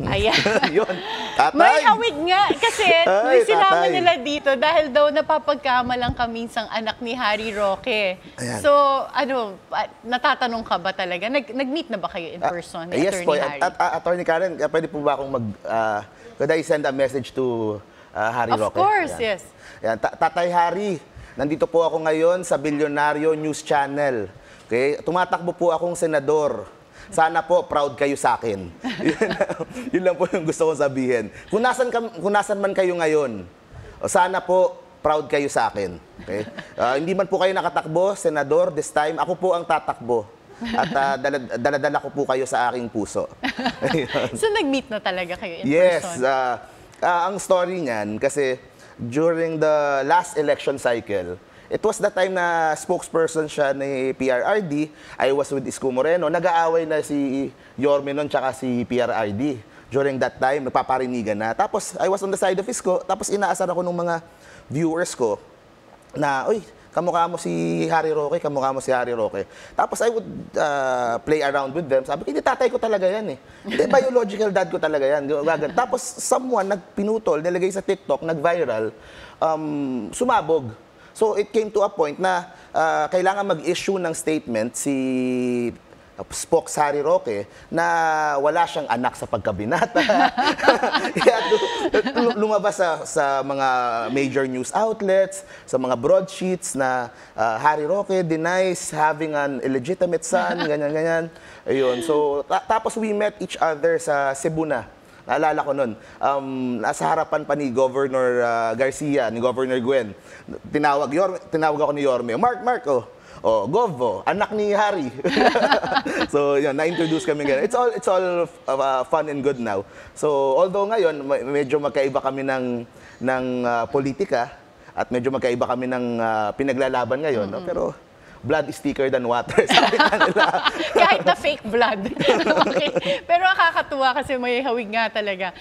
Ayan. Yun, tatay. May hawig nga kasi Ay, sinama tatay. nila dito dahil daw napapagkamalang kaminsang anak ni Harry Roque. Ayan. So, natatanong ka ba talaga? Nag-meet na ba kayo in person ni Yes Attorney po. Harry? Attorney Karen, pwede po ba akong could I send a message to Harry Of Roque? course, Ayan. yes. Ayan, Tatay Harry, nandito po ako ngayon sa Bilyonaryo News Channel. Okay? Tumatakbo po akong senador. Sana po proud kayo sa akin. Yun lang po yung gusto kong sabihin. Kung nasan man kayo ngayon, sana po proud kayo sa akin. Okay? Hindi man po kayo nakatakbo, senador, this time, ako po ang tatakbo. At dala-dala ko po kayo sa aking puso. So, nag-meet na talaga kayo in Yes. person? Ang story niyan, kasi during the last election cycle, it was the time na spokesperson siya ni PRRD. I was with Isko Moreno. Nag-aaway na si Yorme nun tsaka si PRRD. During that time, nagpaparinigan na. Tapos, I was on the side of Isko. Tapos, inaasar ako ng mga viewers ko na, uy, kamukha mo si Harry Roque, kamukha mo si Harry Roque. Tapos, I would play around with them. Sabi ko, hindi, tatay ko talaga yan eh. Hindi, biological dad ko talaga yan. Tapos, someone nagpinutol, nilagay sa TikTok, nag-viral, sumabog. So, it came to a point na kailangan mag-issue ng statement si Spokes Harry Roque na wala siyang anak sa pagkabinata. Kaya lumabas sa mga major news outlets, sa mga broadsheets na Harry Roque denies having an illegitimate son, ganyan-ganyan. Ayun. So, tapos we met each other sa Cebu na. Naalala ko nun, nasa harapan pa ni Governor Garcia, ni Governor Gwen. Tinawag ako ni Yorme, Mark, Govo, anak ni Harry. So, yun, na-introduce kami ngayon. It's all fun and good now. So, although ngayon, medyo magkaiba kami ng politika at medyo magkaiba kami ng pinaglalaban ngayon, no? Pero blood is thicker than water. Sabi nila. Kahit na fake blood. Okay. Pero nakakatuwa kasi may hawig nga talaga.